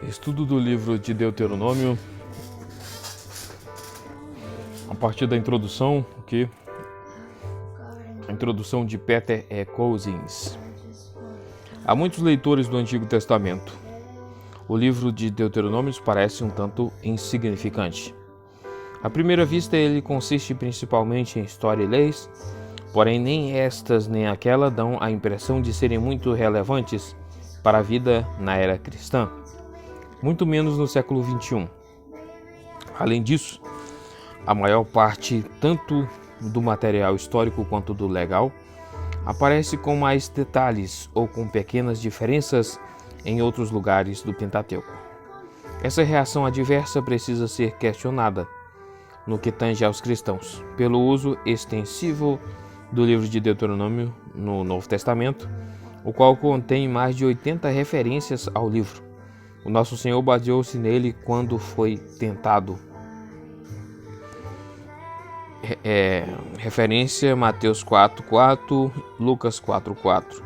Estudo do livro de Deuteronômio, a partir da introdução, a introdução de Peter E. Cousins. Há muitos leitores do Antigo Testamento. O livro de Deuteronômio parece um tanto insignificante. À primeira vista, ele consiste principalmente em história e leis, porém nem estas nem aquela dão a impressão de serem muito relevantes para a vida na era cristã, muito menos no século XXI. Além disso, a maior parte, tanto do material histórico quanto do legal, aparece com mais detalhes ou com pequenas diferenças em outros lugares do Pentateuco. Essa reação adversa precisa ser questionada no que tange aos cristãos, pelo uso extensivo do livro de Deuteronômio no Novo Testamento, o qual contém mais de 80 referências ao livro. O nosso Senhor baseou-se nele quando foi tentado. Referência Mateus 4:4, Lucas 4:4.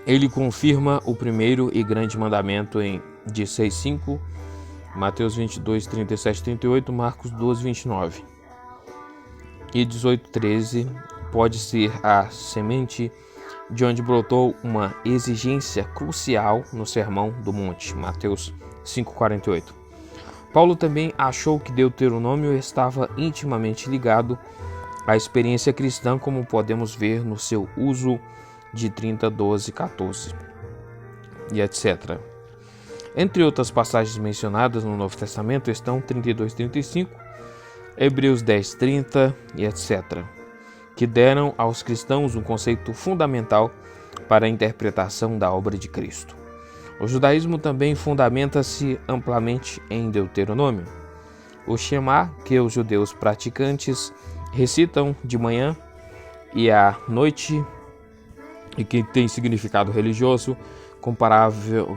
Ele confirma o primeiro e grande mandamento de 6:5, Mateus 22:37-38, Marcos 12:29 e 18:13. Pode ser a semente de onde brotou uma exigência crucial no Sermão do Monte, Mateus 5:48. Paulo também achou que Deuteronômio estava intimamente ligado à experiência cristã, como podemos ver no seu uso de 30, 12, 14 e etc. Entre outras passagens mencionadas no Novo Testamento estão 32:35, Hebreus 10:30 e etc., que deram aos cristãos um conceito fundamental para a interpretação da obra de Cristo. O judaísmo também fundamenta-se amplamente em Deuteronômio. O Shema, que os judeus praticantes recitam de manhã e à noite, e que tem significado religioso comparável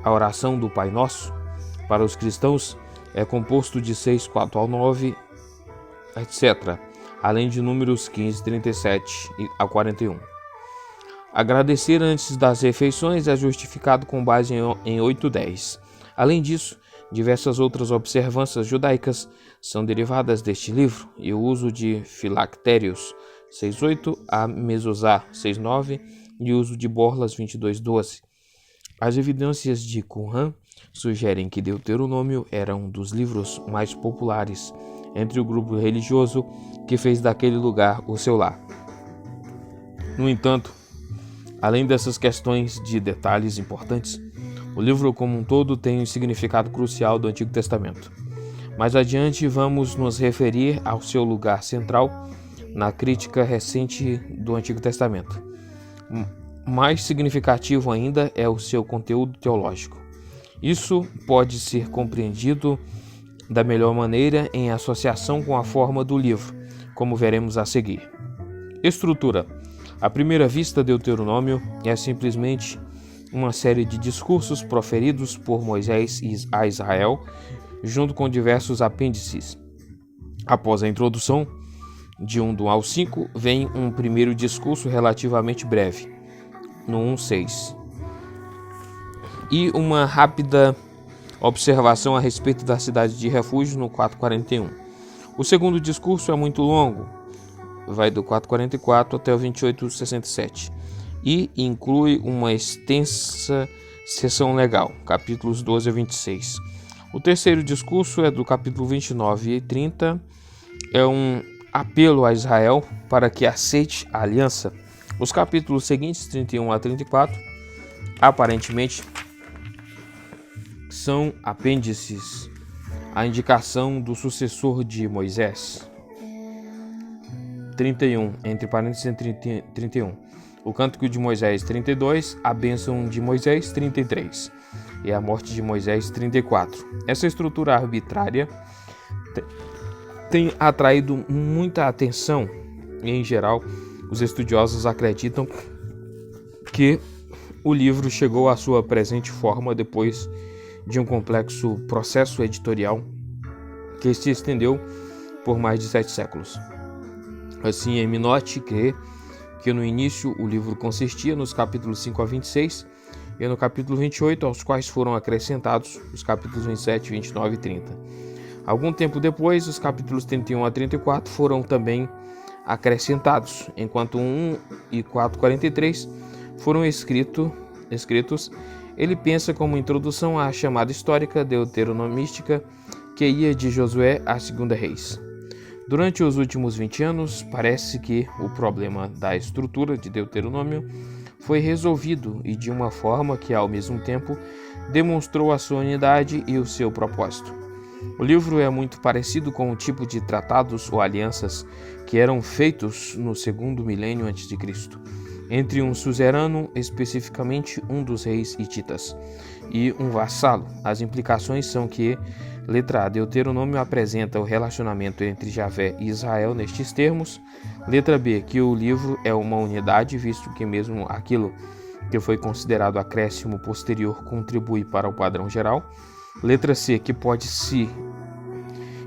à oração do Pai Nosso, para os cristãos é composto de 6, 4 ao 9, etc., além de números 15, 37 a 41. Agradecer antes das refeições é justificado com base em 8:10. Além disso, diversas outras observâncias judaicas são derivadas deste livro, e o uso de filactérios 6:8 a mezuzá 6:9 e o uso de borlas 22:12. As evidências de Qumran sugerem que Deuteronômio era um dos livros mais populares entre o grupo religioso que fez daquele lugar o seu lar. No entanto, além dessas questões de detalhes importantes, o livro como um todo tem um significado crucial do Antigo Testamento. Mais adiante, vamos nos referir ao seu lugar central na crítica recente do Antigo Testamento. Mais significativo ainda é o seu conteúdo teológico. Isso pode ser compreendido da melhor maneira em associação com a forma do livro, como veremos a seguir. Estrutura. À primeira vista, Deuteronômio é simplesmente uma série de discursos proferidos por Moisés a Israel, junto com diversos apêndices. Após a introdução, de 1 ao 5, vem um primeiro discurso relativamente breve, no 1:6, e uma rápida observação a respeito da cidade de refúgio, no 4:41. O segundo discurso é muito longo, vai do 4:44 até o 28:67, e inclui uma extensa seção legal, capítulos 12 a 26. O terceiro discurso é do capítulo 29 e 30, é um apelo a Israel para que aceite a aliança. Os capítulos seguintes, 31 a 34, aparentemente são apêndices à indicação do sucessor de Moisés. 31, entre parênteses, 31. O Cântico de Moisés, 32. A bênção de Moisés, 33. E a morte de Moisés, 34. Essa estrutura arbitrária tem atraído muita atenção e, em geral, os estudiosos acreditam que o livro chegou à sua presente forma depois de um complexo processo editorial que se estendeu por mais de 7 séculos. Assim, Eminote crê que no início o livro consistia nos capítulos 5 a 26 e no capítulo 28, aos quais foram acrescentados os capítulos 27, 29 e 30. Algum tempo depois, os capítulos 31 a 34 foram também acrescentados, enquanto 1 e 4:43 foram escritos. Ele pensa como introdução à chamada histórica deuteronomística que ia de Josué a 2 Reis. Durante os últimos 20 anos, parece que o problema da estrutura de Deuteronômio foi resolvido e de uma forma que, ao mesmo tempo, demonstrou a sua unidade e o seu propósito. O livro é muito parecido com o tipo de tratados ou alianças que eram feitos no segundo milênio a.C., entre um suzerano, especificamente um dos reis hititas, e um vassalo. As implicações são que, letra A, Deuteronômio apresenta o relacionamento entre Javé e Israel nestes termos. Letra B, que o livro é uma unidade, visto que mesmo aquilo que foi considerado acréscimo posterior contribui para o padrão geral. Letra C,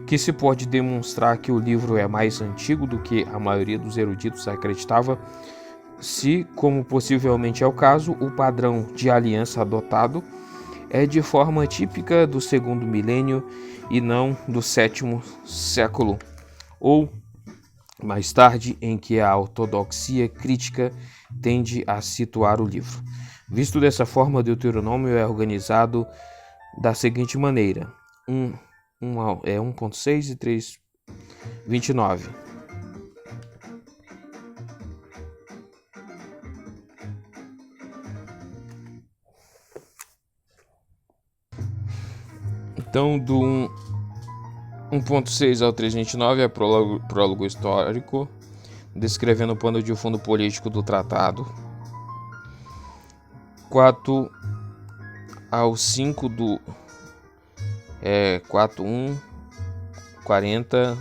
que se pode demonstrar que o livro é mais antigo do que a maioria dos eruditos acreditava, se, como possivelmente é o caso, o padrão de aliança adotado é de forma típica do segundo milênio e não do 7º século, ou mais tarde, em que a ortodoxia crítica tende a situar o livro. Visto dessa forma, Deuteronômio é organizado da seguinte maneira: 1.6 e 3.29. Então, do 1.6 ao 3.29 é prólogo histórico, descrevendo o pano de fundo político do tratado. 4 ao 5 do 4.1, 40,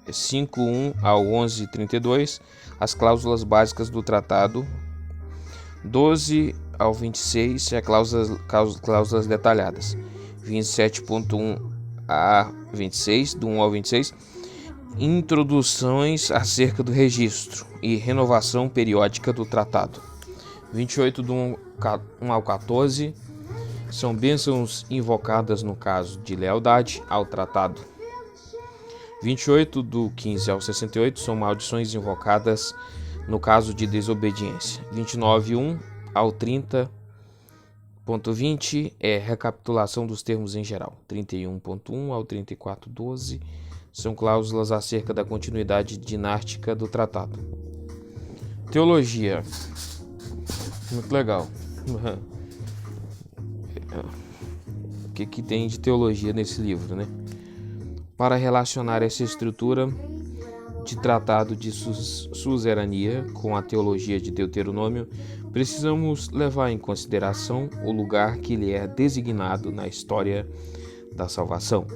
5.1 ao 11.32, as cláusulas básicas do tratado. 12 ao 26 é cláusulas detalhadas. 27.1 a 26, do 1 ao 26, introduções acerca do registro e renovação periódica do tratado. 28 do 1 ao 14 são bênçãos invocadas no caso de lealdade ao tratado. 28 do 15 ao 68 são maldições invocadas no caso de desobediência. 29.1 ao 30.20 é recapitulação dos termos em geral. 31.1 ao 34.12 são cláusulas acerca da continuidade dinástica do tratado. Teologia. Muito legal. O que tem de teologia nesse livro, né? Para relacionar essa estrutura de tratado de suzerania com a teologia de Deuteronômio, precisamos levar em consideração o lugar que lhe é designado na história da salvação.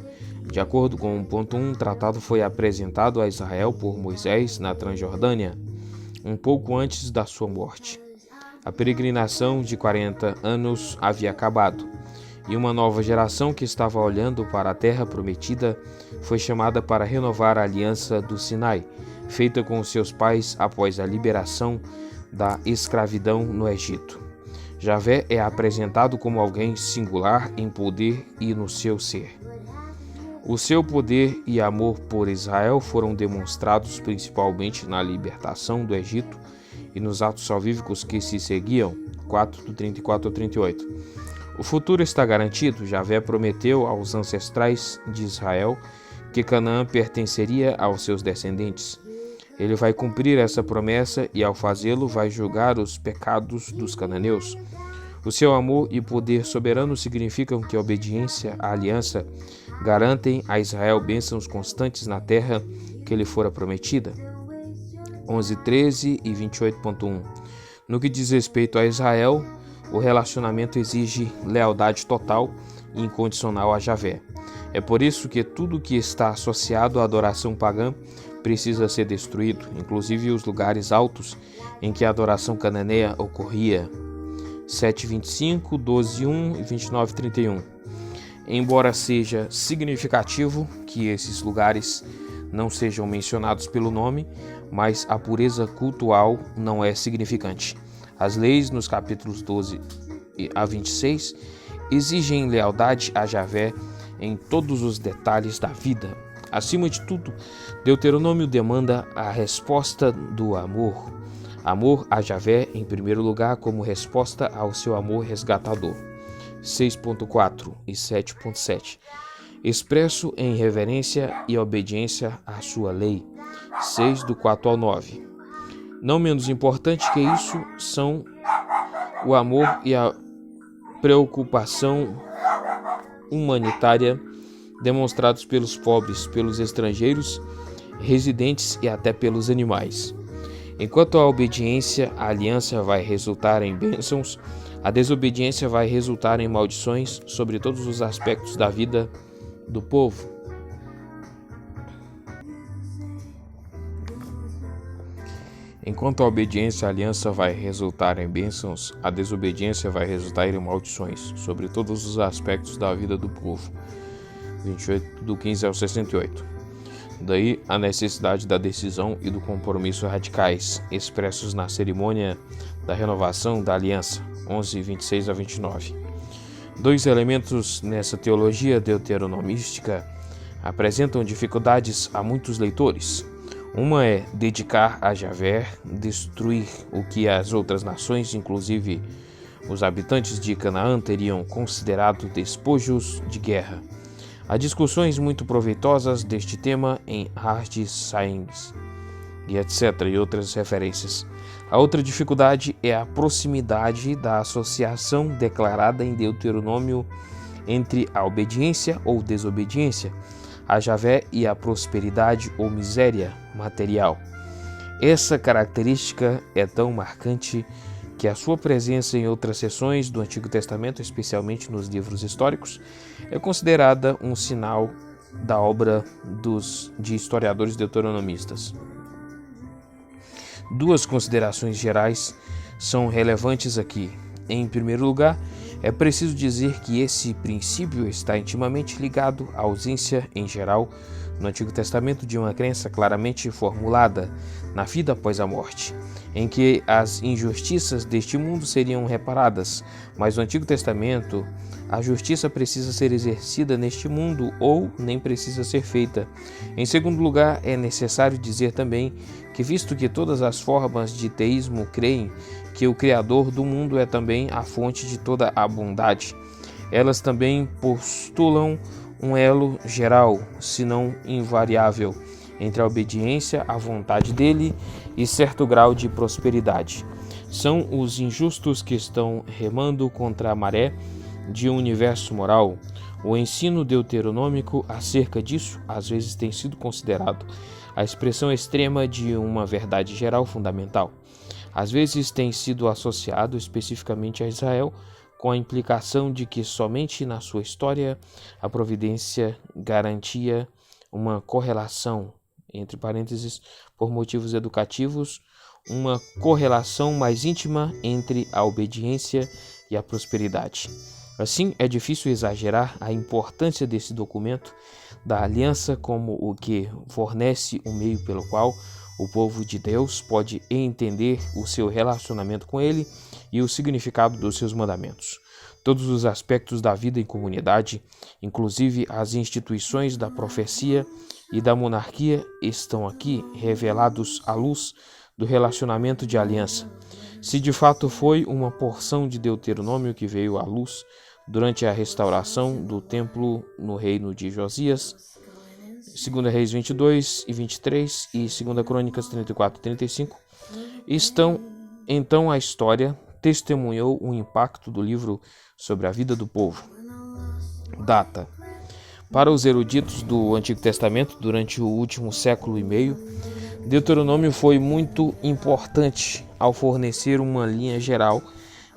De acordo com o ponto 1, o tratado foi apresentado a Israel por Moisés na Transjordânia, um pouco antes da sua morte. A peregrinação de 40 anos havia acabado, e uma nova geração que estava olhando para a terra prometida foi chamada para renovar a aliança do Sinai, feita com seus pais após a liberação da escravidão no Egito. Javé é apresentado como alguém singular em poder e no seu ser. O seu poder e amor por Israel foram demonstrados principalmente na libertação do Egito e nos atos salvíficos que se seguiam, 4 do 34 ao 38. O futuro está garantido. Javé prometeu aos ancestrais de Israel que Canaã pertenceria aos seus descendentes. Ele vai cumprir essa promessa e, ao fazê-lo, vai julgar os pecados dos cananeus. O seu amor e poder soberano significam que a obediência à aliança garantem a Israel bênçãos constantes na terra que lhe fora prometida. 11:13 e 28.1. No que diz respeito a Israel, o relacionamento exige lealdade total e incondicional a Javé. É por isso que tudo que está associado à adoração pagã precisa ser destruído, inclusive os lugares altos em que a adoração cananeia ocorria. 7:25, 12:1 e 29:31. Embora seja significativo que esses lugares não sejam mencionados pelo nome, mas a pureza cultual não é significante. As leis, nos capítulos 12 a 26, exigem lealdade a Javé em todos os detalhes da vida. Acima de tudo, Deuteronômio demanda a resposta do amor. Amor a Javé em primeiro lugar como resposta ao seu amor resgatador. 6.4 e 7.7. Expresso em reverência e obediência à sua lei. 6 do 4 ao 9. Não menos importante que isso são o amor e a preocupação humanitária demonstrados pelos pobres, pelos estrangeiros, residentes e até pelos animais. Enquanto a obediência à aliança vai resultar em bênçãos, a desobediência vai resultar em maldições sobre todos os aspectos da vida do povo. Enquanto a obediência à aliança vai resultar em bênçãos, a desobediência vai resultar em maldições sobre todos os aspectos da vida do povo. 28 do 15 ao 68. Daí a necessidade da decisão e do compromisso radicais, expressos na cerimônia da renovação da aliança, 11, 26 a 29. Dois elementos nessa teologia deuteronomística apresentam dificuldades a muitos leitores. Uma é dedicar a Javé, destruir o que as outras nações, inclusive os habitantes de Canaã, teriam considerado despojos de guerra. Há discussões muito proveitosas deste tema em Hard Science e etc. e outras referências. A outra dificuldade é a proximidade da associação declarada em Deuteronômio entre a obediência ou desobediência a Javé e a prosperidade ou miséria material. Essa característica é tão marcante que a sua presença em outras seções do Antigo Testamento, especialmente nos livros históricos, é considerada um sinal da obra de historiadores deuteronomistas. Duas considerações gerais são relevantes aqui. Em primeiro lugar, é preciso dizer que esse princípio está intimamente ligado à ausência, em geral, no Antigo Testamento, de uma crença claramente formulada na vida após a morte, em que as injustiças deste mundo seriam reparadas, mas no Antigo Testamento a justiça precisa ser exercida neste mundo ou nem precisa ser feita. Em segundo lugar, é necessário dizer também que, visto que todas as formas de teísmo creem que o Criador do mundo é também a fonte de toda a bondade, elas também postulam um elo geral, se não invariável, entre a obediência à vontade dele e certo grau de prosperidade. São os injustos que estão remando contra a maré de um universo moral. O ensino deuteronômico acerca disso às vezes tem sido considerado a expressão extrema de uma verdade geral fundamental. Às vezes tem sido associado especificamente a Israel, com a implicação de que somente na sua história a providência garantia uma correlação, entre parênteses, por motivos educativos, uma correlação mais íntima entre a obediência e a prosperidade. Assim, é difícil exagerar a importância desse documento da aliança como o que fornece o meio pelo qual o povo de Deus pode entender o seu relacionamento com ele e o significado dos seus mandamentos. Todos os aspectos da vida em comunidade, inclusive as instituições da profecia e da monarquia, estão aqui revelados à luz do relacionamento de aliança. Se de fato foi uma porção de Deuteronômio que veio à luz durante a restauração do templo no reino de Josias, 2 Reis 22 e 23 e 2 Crônicas 34 e 35, então a história testemunhou o impacto do livro sobre a vida do povo. Data. Para os eruditos do Antigo Testamento, durante o último século e meio, Deuteronômio foi muito importante ao fornecer uma linha geral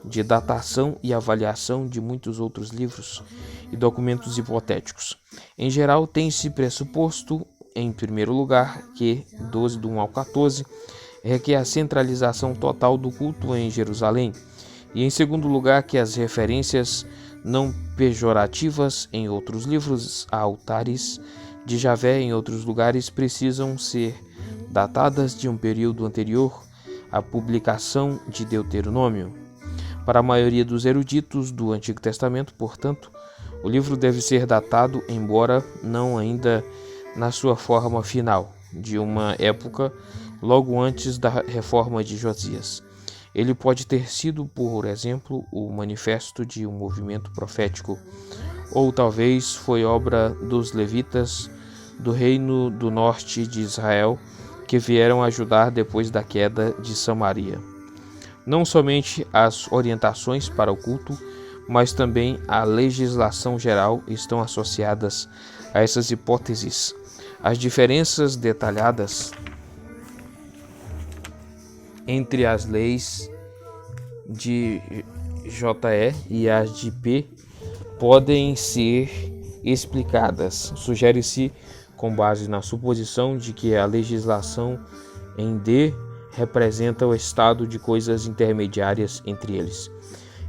de datação e avaliação de muitos outros livros e documentos hipotéticos. Em geral, tem-se pressuposto, em primeiro lugar, que 12 do 1 ao 14 requer a centralização total do culto em Jerusalém, e em segundo lugar que as referências não pejorativas em outros livros a altares de Javé em outros lugares precisam ser datadas de um período anterior à publicação de Deuteronômio. Para a maioria dos eruditos do Antigo Testamento, portanto, o livro deve ser datado, embora não ainda na sua forma final, de uma época logo antes da reforma de Josias. Ele pode ter sido, por exemplo, o manifesto de um movimento profético, ou talvez foi obra dos levitas do reino do norte de Israel, que vieram ajudar depois da queda de Samaria. Não somente as orientações para o culto, mas também a legislação geral estão associadas a essas hipóteses. As diferenças detalhadas entre as leis de JE e as de P podem ser explicadas. Sugere-se, com base na suposição de que a legislação em D representa o estado de coisas intermediárias entre eles.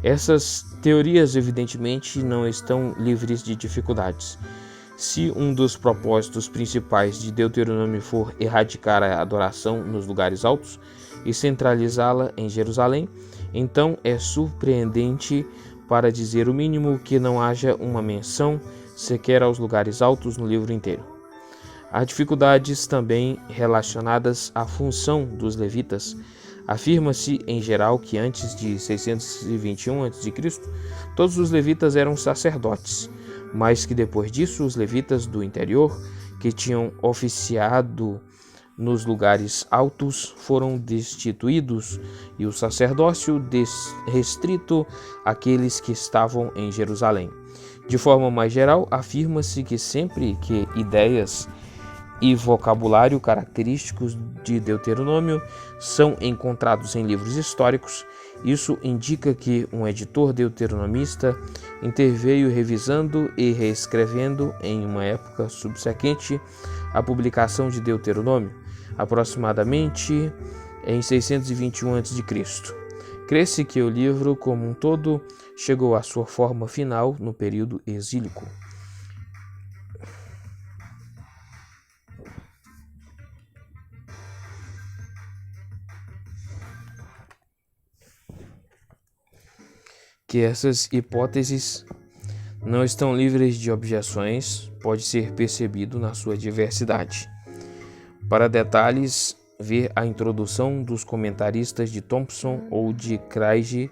Essas teorias, evidentemente, não estão livres de dificuldades. Se um dos propósitos principais de Deuteronômio for erradicar a adoração nos lugares altos e centralizá-la em Jerusalém, então é surpreendente, para dizer o mínimo, que não haja uma menção sequer aos lugares altos no livro inteiro. Há dificuldades também relacionadas à função dos levitas. Afirma-se, em geral, que antes de 621 a.C., todos os levitas eram sacerdotes, mas que depois disso os levitas do interior, que tinham oficiado nos lugares altos, foram destituídos e o sacerdócio restrito àqueles que estavam em Jerusalém. De forma mais geral, afirma-se que sempre que ideias e vocabulário característicos de Deuteronômio são encontrados em livros históricos, isso indica que um editor deuteronomista interveio revisando e reescrevendo em uma época subsequente à publicação de Deuteronômio, aproximadamente em 621 a.C. Crê-se que o livro como um todo chegou à sua forma final no período exílico. Que essas hipóteses não estão livres de objeções pode ser percebido na sua diversidade. Para detalhes, ver a introdução dos comentaristas de Thompson ou de Craig,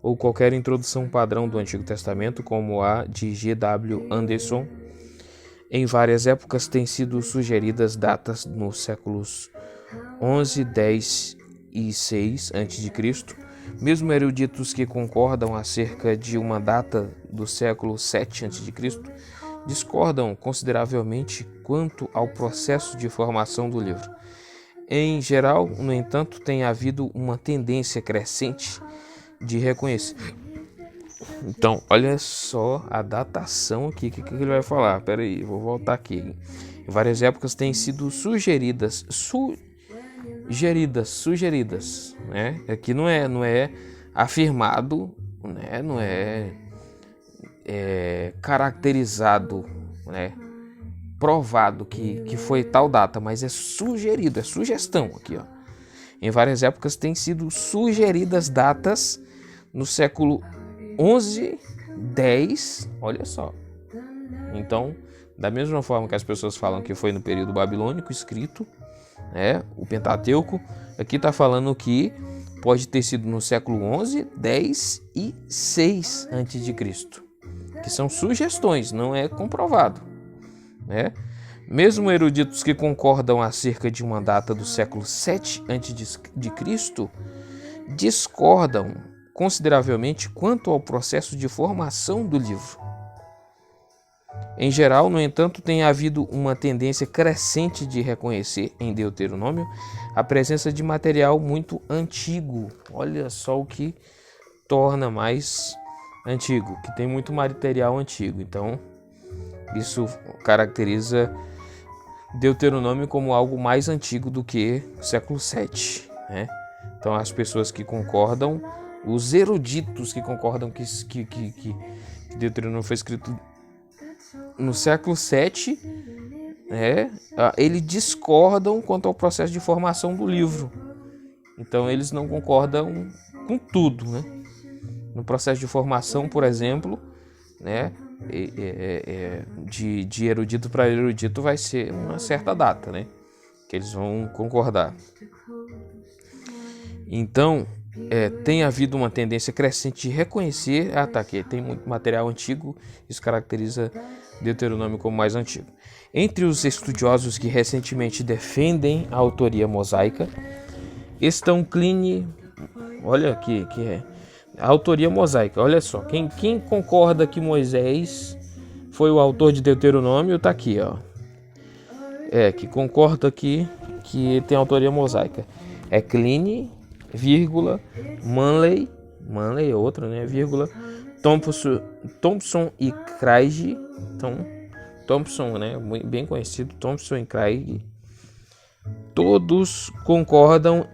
ou qualquer introdução padrão do Antigo Testamento, como a de G.W. Anderson. Em várias épocas têm sido sugeridas datas nos séculos 11, 10 e 6 a.C., mesmo eruditos que concordam acerca de uma data do século 7 a.C., discordam consideravelmente quanto ao processo de formação do livro. Em geral, no entanto, tem havido uma tendência crescente de reconhecer. Então, olha só a datação aqui, o que ele vai falar? Espera aí, vou voltar aqui. Em várias épocas têm sido sugeridas, né? Aqui não é afirmado, né? Não é caracterizado, né? Provado que foi tal data, mas é sugerido, é sugestão aqui, ó. Em várias épocas têm sido sugeridas datas no século 11, 10, olha só. Então, da mesma forma que as pessoas falam que foi no período babilônico escrito, o Pentateuco, aqui está falando que pode ter sido no século 11, 10 e 6 a.C., que são sugestões, não é comprovado, né? Mesmo eruditos que concordam acerca de uma data do século 7 a.C. discordam consideravelmente quanto ao processo de formação do livro. Em geral, no entanto, tem havido uma tendência crescente de reconhecer em Deuteronômio a presença de material muito antigo. Olha só o que torna mais antigo, que tem muito material antigo. Então, isso caracteriza Deuteronômio como algo mais antigo do que o século 7, né? Então, as pessoas que concordam, os eruditos que concordam que Deuteronômio foi escrito no século 7, eles discordam quanto ao processo de formação do livro. Então eles não concordam com tudo, né? No processo de formação, por exemplo, né, de erudito para erudito vai ser uma certa data, né, que eles vão concordar. Então, tem havido uma tendência crescente de reconhecer, aqui tem muito material antigo, isso caracteriza Deuteronômio como mais antigo. Entre os estudiosos que recentemente defendem a autoria mosaica, estão Kline, olha aqui, que é a autoria mosaica, olha só, quem concorda que Moisés foi o autor de Deuteronômio, tá aqui, ó. Que concorda aqui que tem autoria mosaica. É Kline, vírgula, Manley é outro, né, vírgula, Thompson e Craig, então, Thompson, né, bem conhecido, Thompson e Craig, todos concordam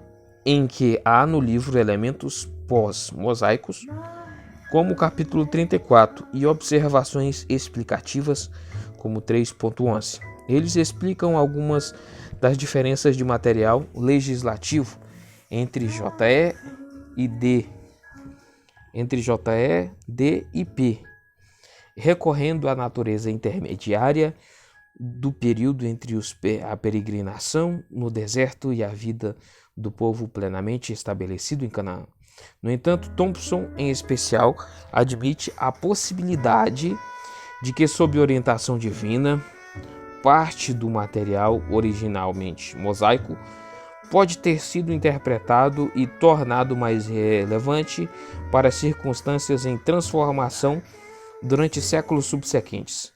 em que há no livro elementos pós-mosaicos, como o capítulo 34, e observações explicativas, como 3.11. Eles explicam algumas das diferenças de material legislativo entre JE e D, e P, recorrendo à natureza intermediária do período entre a peregrinação no deserto e a vida do povo plenamente estabelecido em Canaã. No entanto, Thompson, em especial, admite a possibilidade de que, sob orientação divina, parte do material originalmente mosaico pode ter sido interpretado e tornado mais relevante para circunstâncias em transformação durante séculos subsequentes.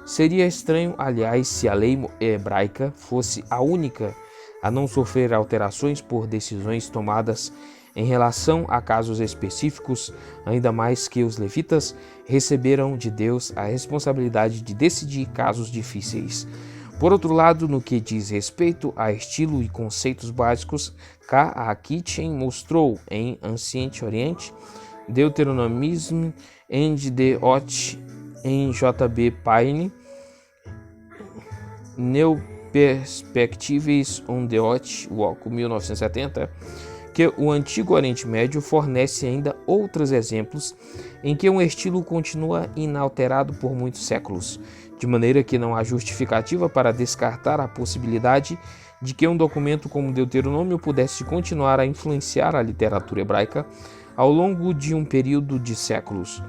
Seria estranho, aliás, se a lei hebraica fosse a única a não sofrer alterações por decisões tomadas em relação a casos específicos, ainda mais que os levitas receberam de Deus a responsabilidade de decidir casos difíceis. Por outro lado, no que diz respeito a estilo e conceitos básicos, K. A. Kitchen mostrou em Ancient Orient, Deuteronomism and the Oath em J.B. Payne, New Perspectives on the Oath, Walk, 1970, que o Antigo Oriente Médio fornece ainda outros exemplos em que um estilo continua inalterado por muitos séculos, de maneira que não há justificativa para descartar a possibilidade de que um documento como Deuteronômio pudesse continuar a influenciar a literatura hebraica ao longo de um período de séculos.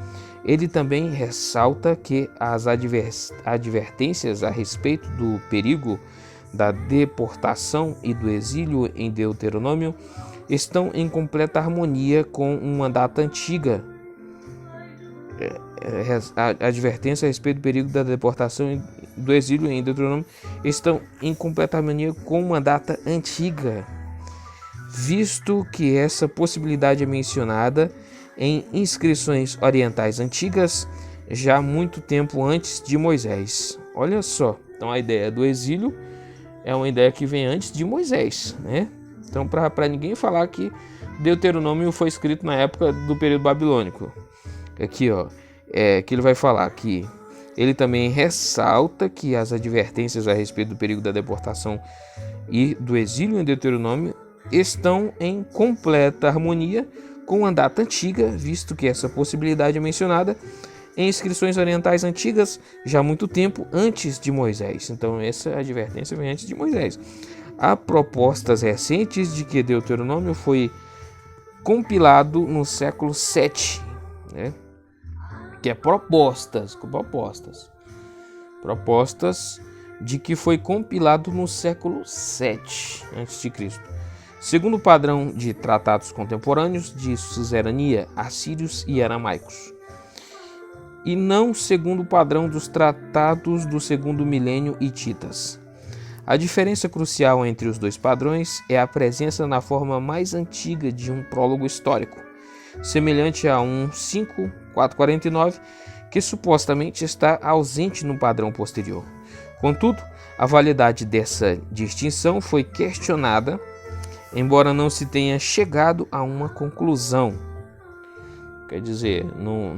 Ele também ressalta que as advertências a respeito do perigo da deportação e do exílio em Deuteronômio estão em completa harmonia com uma data antiga. A advertência a respeito do perigo da deportação e do exílio em Deuteronômio estão em completa harmonia com uma data antiga, visto que essa possibilidade é mencionada em inscrições orientais antigas já muito tempo antes de Moisés. Olha só, então a ideia do exílio é uma ideia que vem antes de Moisés, né? Então, para ninguém falar que Deuteronômio foi escrito na época do período babilônico. Aqui, ó, que ele vai falar que ele também ressalta que as advertências a respeito do perigo da deportação e do exílio em Deuteronômio estão em completa harmonia com a data antiga, visto que essa possibilidade é mencionada em inscrições orientais antigas já há muito tempo antes de Moisés. Então, essa advertência vem antes de Moisés. Há propostas recentes de que Deuteronômio foi compilado no século VII, né? Que é propostas de que foi compilado no século VII a.C., segundo o padrão de tratados contemporâneos de suzerania, assírios e aramaicos, e não segundo o padrão dos tratados do segundo milênio hititas. A diferença crucial entre os dois padrões é a presença na forma mais antiga de um prólogo histórico, semelhante a um 5.449, que supostamente está ausente no padrão posterior. Contudo, a validade dessa distinção foi questionada, embora não se tenha chegado a uma conclusão. Quer dizer,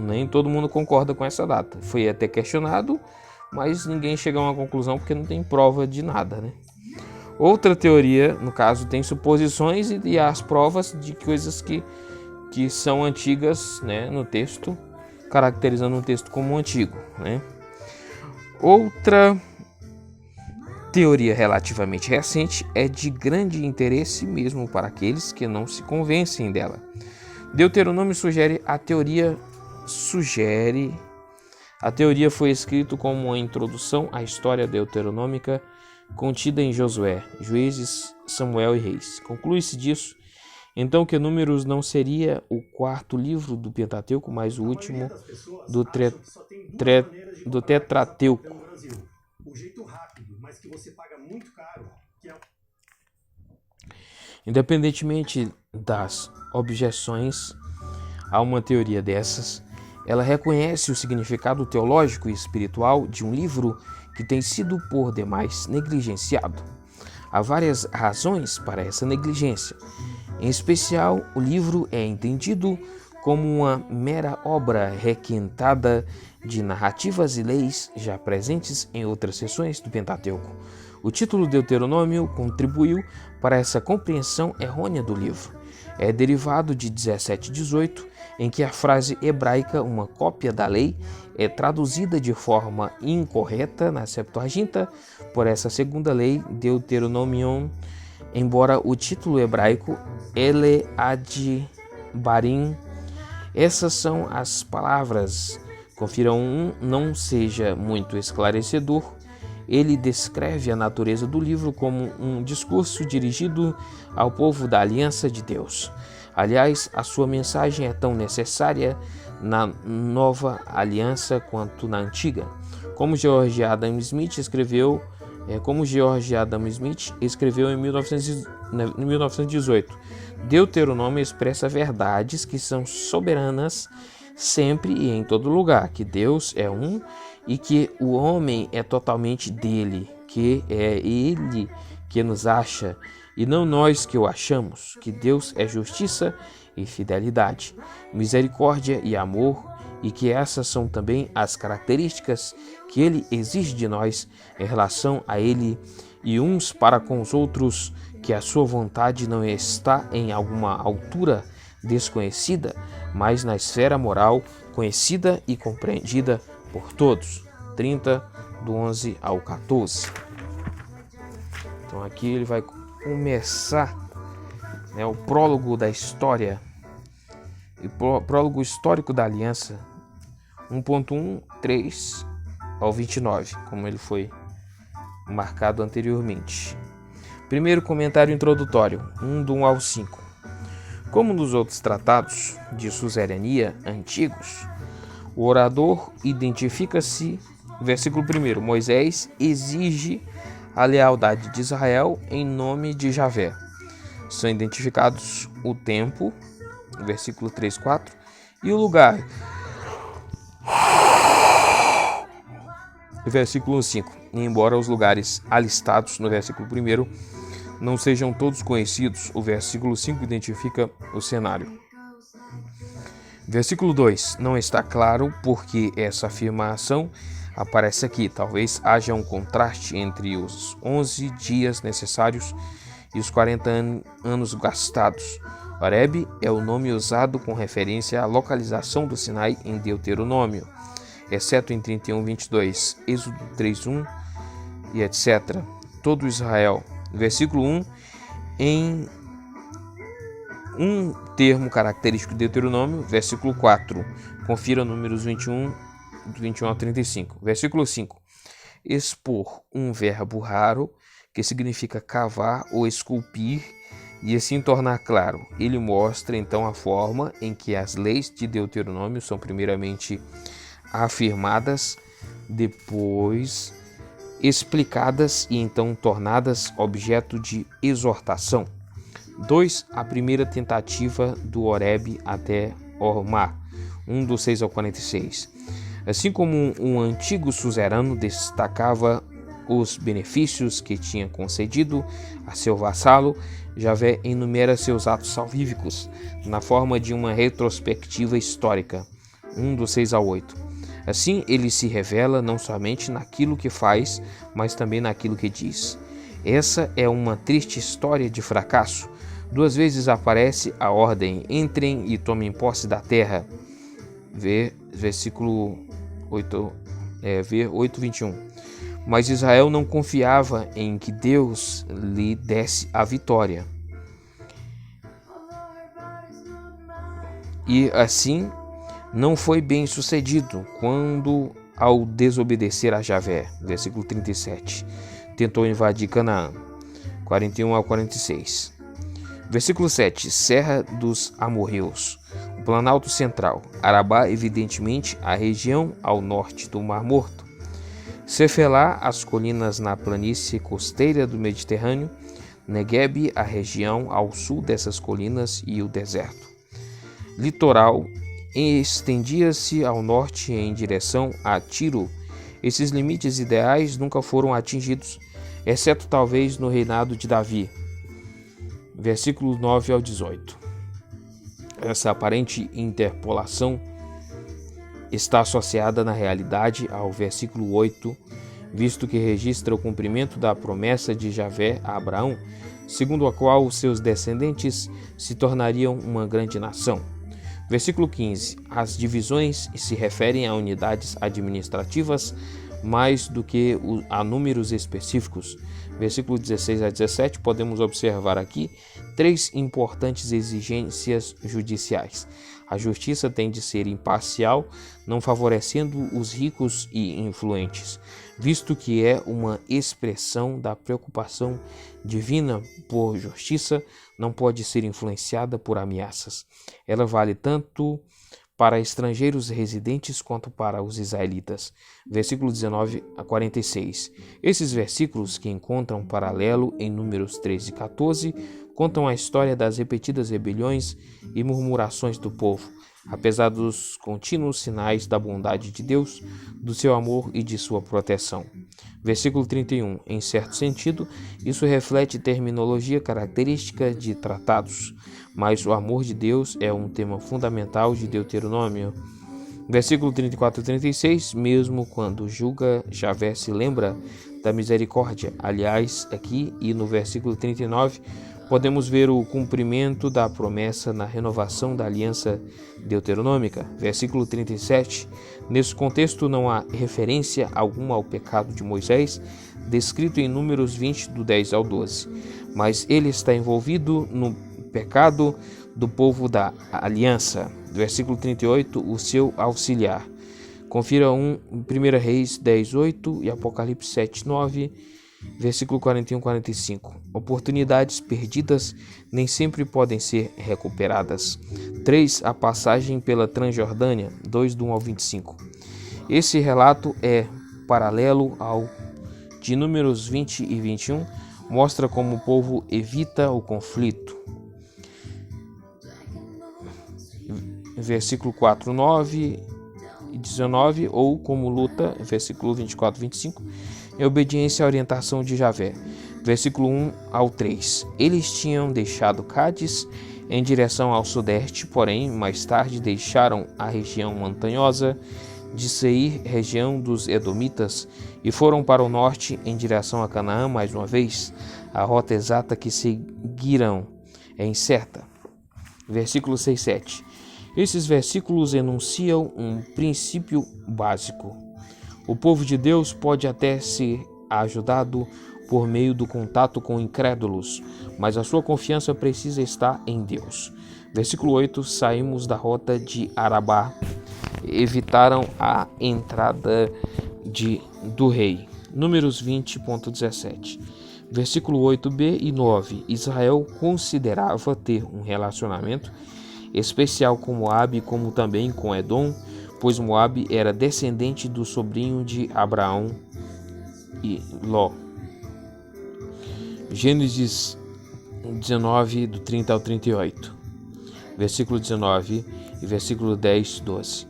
nem todo mundo concorda com essa data. Foi até questionado mas ninguém chega a uma conclusão porque não tem prova de nada, né? Outra teoria, no caso, tem suposições e as provas de coisas que são antigas, né, no texto, caracterizando um texto como antigo, né? Outra teoria relativamente recente é de grande interesse mesmo para aqueles que não se convencem dela. Deuteronômio a teoria foi escrita como uma introdução à história deuteronômica contida em Josué, Juízes, Samuel e Reis. Conclui-se disso, então, que Números não seria o quarto livro do Pentateuco, mas o último do Tetrateuco. Independentemente das objeções a uma teoria dessas, ela reconhece o significado teológico e espiritual de um livro que tem sido por demais negligenciado. Há várias razões para essa negligência. Em especial, o livro é entendido como uma mera obra requentada de narrativas e leis já presentes em outras seções do Pentateuco. O título Deuteronômio contribuiu para essa compreensão errônea do livro. É derivado de 17:18, em que a frase hebraica, uma cópia da lei, é traduzida de forma incorreta na Septuaginta por essa segunda lei, Deuteronomion, embora o título hebraico Ele ad Barim. Essas são as palavras. Confiram não seja muito esclarecedor. Ele descreve a natureza do livro como um discurso dirigido ao povo da aliança de Deus. Aliás, a sua mensagem é tão necessária na nova aliança quanto na antiga. Como George Adam Smith escreveu em 1918, Deuteronômio expressa verdades que são soberanas sempre e em todo lugar, que Deus é um e que o homem é totalmente dele, que é ele que nos acha e não nós que o achamos, que Deus é justiça e fidelidade, misericórdia e amor, e que essas são também as características que ele exige de nós em relação a ele e uns para com os outros, que a sua vontade não está em alguma altura desconhecida, mas na esfera moral conhecida e compreendida por todos. 30, do 11 ao 14. Então aqui ele vai começar, né, o prólogo da história, o prólogo histórico da aliança, 1.1, 3 ao 29, como ele foi marcado anteriormente. Primeiro comentário introdutório, 1 do 1 ao 5. Como nos outros tratados de suzerania antigos, o orador identifica-se, versículo 1, Moisés exige a lealdade de Israel em nome de Javé. São identificados o tempo, versículo 3, 4, e o lugar, versículo 5. Embora os lugares alistados no versículo 1 não sejam todos conhecidos, o versículo 5 identifica o cenário. Versículo 2. Não está claro porque essa afirmação aparece aqui. Talvez haja um contraste entre os 11 dias necessários e os 40 anos gastados. Horebe é o nome usado com referência à localização do Sinai em Deuteronômio, exceto em 31:22, Êxodo 3:1 e etc. Todo Israel. Versículo 1, em um termo característico de Deuteronômio. Versículo 4, confira Números 21, do 21 ao 35. Versículo 5, expor um verbo raro que significa cavar ou esculpir e assim tornar claro. Ele mostra então a forma em que as leis de Deuteronômio são primeiramente afirmadas, depois explicadas e então tornadas objeto de exortação. 2. A primeira tentativa do Horebe até Hormá, 1 do 6 ao 46. Assim como um antigo suzerano destacava os benefícios que tinha concedido a seu vassalo, Javé enumera seus atos salvíficos na forma de uma retrospectiva histórica, 1 do 6 ao 8. Assim, ele se revela não somente naquilo que faz, mas também naquilo que diz. Essa é uma triste história de fracasso. 2 vezes aparece a ordem: entrem e tomem posse da terra. Versículo 8, 8:21. Mas Israel não confiava em que Deus lhe desse a vitória. E assim não foi bem sucedido quando, ao desobedecer a Javé, versículo 37, tentou invadir Canaã, 41 ao 46. Versículo 7, Serra dos Amorreus, o Planalto Central, Arabá, evidentemente, a região ao norte do Mar Morto, Cefelá, as colinas na planície costeira do Mediterrâneo, Negueb, a região ao sul dessas colinas e o deserto. Litoral estendia-se ao norte em direção a Tiro. Esses limites ideais nunca foram atingidos, exceto talvez no reinado de Davi. Versículos 9 ao 18. Essa aparente interpolação está associada na realidade ao versículo 8, visto que registra o cumprimento da promessa de Javé a Abraão, segundo a qual os seus descendentes se tornariam uma grande nação. Versículo 15. As divisões se referem a unidades administrativas mais do que a números específicos. Versículo 16 a 17, podemos observar aqui 3 importantes exigências judiciais. A justiça tem de ser imparcial, não favorecendo os ricos e influentes, visto que é uma expressão da preocupação divina por justiça, não pode ser influenciada por ameaças. Ela vale tanto para estrangeiros residentes quanto para os israelitas. Versículo 19 a 46. Esses versículos, que encontram paralelo em Números 13 e 14, contam a história das repetidas rebeliões e murmurações do povo, apesar dos contínuos sinais da bondade de Deus, do seu amor e de sua proteção. Versículo 31. Em certo sentido, isso reflete terminologia característica de tratados, mas o amor de Deus é um tema fundamental de Deuteronômio. Versículo 34 e 36. Mesmo quando julga, Javé se lembra da misericórdia. Aliás, aqui e no versículo 39, podemos ver o cumprimento da promessa na renovação da aliança deuteronômica. Versículo 37. Nesse contexto não há referência alguma ao pecado de Moisés, descrito em Números 20, do 10 ao 12, mas ele está envolvido no pecado do povo da aliança. Versículo 38, o seu auxiliar. Confira 1 Reis 10, 8 e Apocalipse 7, 9, versículo 41 e 45. Oportunidades perdidas nem sempre podem ser recuperadas. 3. A passagem pela Transjordânia, 2, do 1 ao 25. Esse relato é paralelo ao de Números 20 e 21, mostra como o povo evita o conflito. Versículo 4, 9 e 19, ou como luta, versículo 24 e 25, em obediência à orientação de Javé. Versículo 1 ao 3. Eles tinham deixado Cádiz em direção ao sudeste, porém, mais tarde deixaram a região montanhosa de Seir, região dos Edomitas, e foram para o norte em direção a Canaã mais uma vez. A rota exata que seguirão é incerta. Versículo 6, 7. Esses versículos enunciam um princípio básico. O povo de Deus pode até ser ajudado por meio do contato com incrédulos, mas a sua confiança precisa estar em Deus. Versículo 8. Saímos da rota de Arabá, evitaram a entrada do rei. Números 20.17. Versículo 8b e 9. Israel considerava ter um relacionamento especial com Moabe, como também com Edom, pois Moabe era descendente do sobrinho de Abraão e Ló. Gênesis 19, do 30 ao 38. Versículo 19 e versículo 10, 12.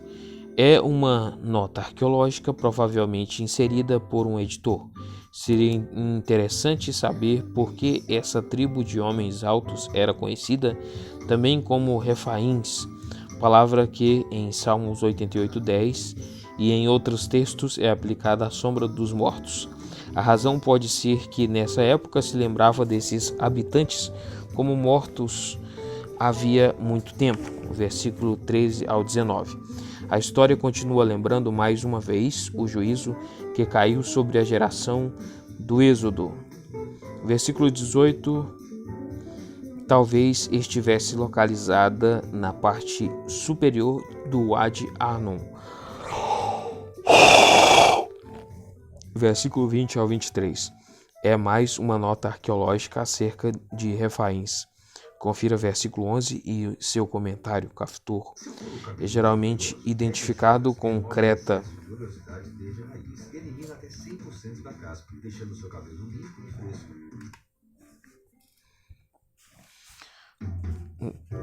É uma nota arqueológica provavelmente inserida por um editor. Seria interessante saber por que essa tribo de homens altos era conhecida também como Refaíns, palavra que em Salmos 88:10 e em outros textos é aplicada à sombra dos mortos. A razão pode ser que nessa época se lembrava desses habitantes como mortos havia muito tempo, versículo 13 ao 19. A história continua lembrando mais uma vez o juízo que caiu sobre a geração do Êxodo. Versículo 18, talvez estivesse localizada na parte superior do Wadi Arnon. Versículo 20 ao 23. É mais uma nota arqueológica acerca de Refaíns. Confira versículo 11 e seu comentário, Caftor. É geralmente identificado com Creta.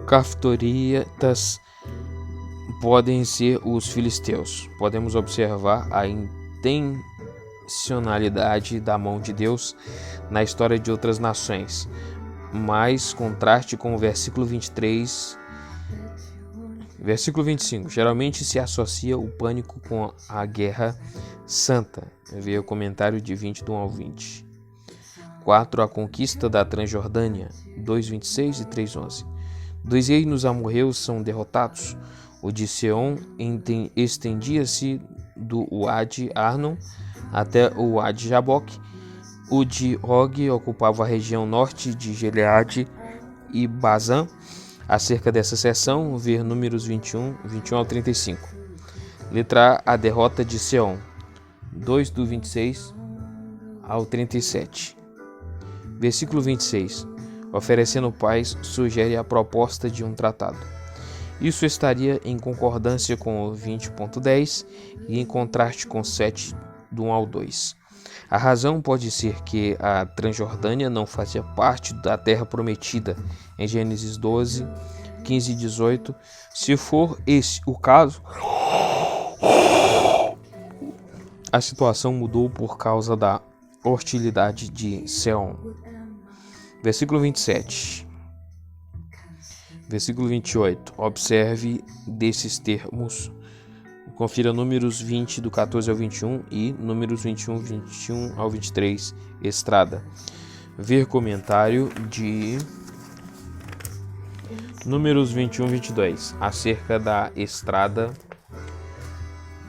Caftoritas podem ser os filisteus. Podemos observar a intencionalidade da mão de Deus na história de outras nações, mas contraste com o versículo 23. Versículo 25. Geralmente se associa o pânico com a guerra santa. Veja o comentário de 21 ao 20. 4. A conquista da Transjordânia. 2:26 e 3:11. 2 reinos amorreus são derrotados. O de Seom estendia-se do Wadi Arnon até o Wadi Jaboque. O de Og ocupava a região norte de Gileade e Bazã. Acerca dessa seção, ver números 21 ao 35. Letra A, a derrota de Seom. 2 do 26 ao 37. Versículo 26. Oferecendo paz, sugere a proposta de um tratado. Isso estaria em concordância com o 20.10 e em contraste com 7 do 1 ao 2. A razão pode ser que a Transjordânia não fazia parte da terra prometida em Gênesis 12, 15 e 18. Se for esse o caso, a situação mudou por causa da hostilidade de Seom. Versículo 27. Versículo 28. Observe desses termos. Confira números 20 do 14 ao 21 e números 21 ao 23. Estrada. Ver comentário de números 21 e 22. Acerca da estrada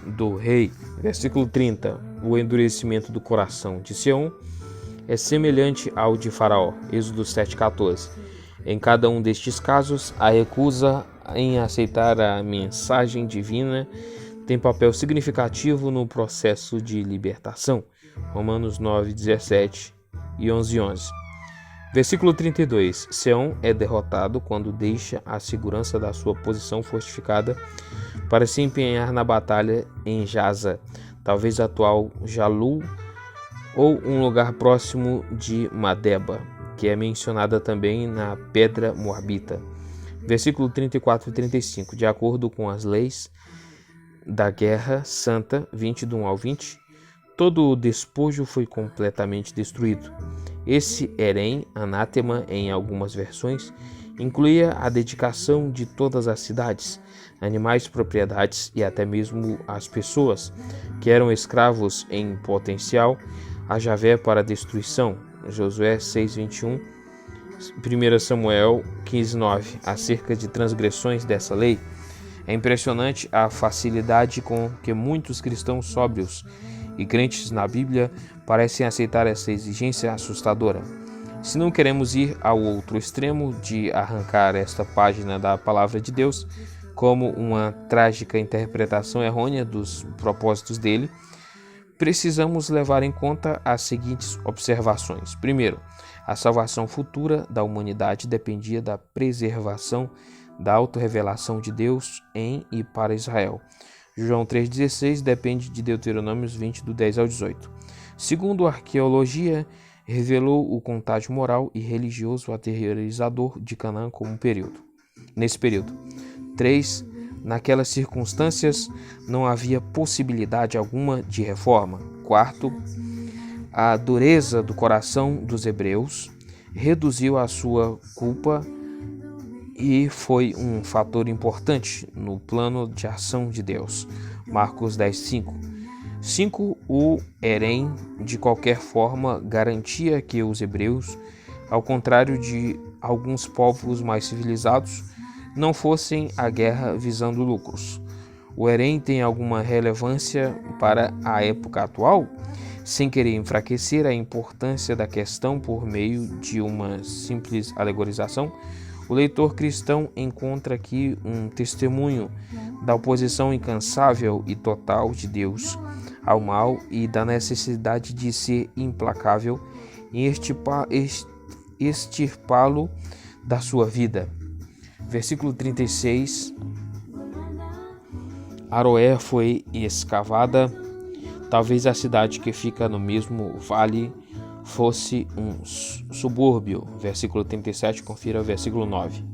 do rei. Versículo 30. O endurecimento do coração de Seom é semelhante ao de Faraó. Êxodo 7:14. Em cada um destes casos, a recusa em aceitar a mensagem divina tem papel significativo no processo de libertação. Romanos 9:17 e 11:11. Versículo 32. Seom é derrotado quando deixa a segurança da sua posição fortificada para se empenhar na batalha em Jaza, talvez atual Jalu, ou um lugar próximo de Madeba, que é mencionada também na Pedra Moabita. Versículo 34 e 35. De acordo com as leis da Guerra Santa, 20 do 1 ao 20, todo o despojo foi completamente destruído. Esse herém, anátema em algumas versões, incluía a dedicação de todas as cidades, animais, propriedades e até mesmo as pessoas, que eram escravos em potencial, a Javé para destruição. Josué 6:21, 1 Samuel 15:9. Acerca de transgressões dessa lei, é impressionante a facilidade com que muitos cristãos sóbrios e crentes na Bíblia parecem aceitar essa exigência assustadora. Se não queremos ir ao outro extremo de arrancar esta página da palavra de Deus como uma trágica interpretação errônea dos propósitos dele, precisamos levar em conta as seguintes observações. Primeiro, a salvação futura da humanidade dependia da preservação da autorrevelação de Deus em e para Israel. João 3,16 depende de Deuteronômios 20, do 10 ao 18. Segundo, a arqueologia revelou o contágio moral e religioso aterrorizador de Canaã nesse período. 3. Naquelas circunstâncias, não havia possibilidade alguma de reforma. 4. A dureza do coração dos hebreus reduziu a sua culpa e foi um fator importante no plano de ação de Deus. Marcos 10:5. 5. O Herém, de qualquer forma, garantia que os hebreus, ao contrário de alguns povos mais civilizados, não fossem à guerra visando lucros. O Herém tem alguma relevância para a época atual? Sem querer enfraquecer a importância da questão por meio de uma simples alegorização, o leitor cristão encontra aqui um testemunho da oposição incansável e total de Deus ao mal e da necessidade de ser implacável em extirpá-lo da sua vida. Versículo 36. Aroé foi escavada. Talvez a cidade que fica no mesmo vale fosse um subúrbio. Versículo 37, confira o versículo 9.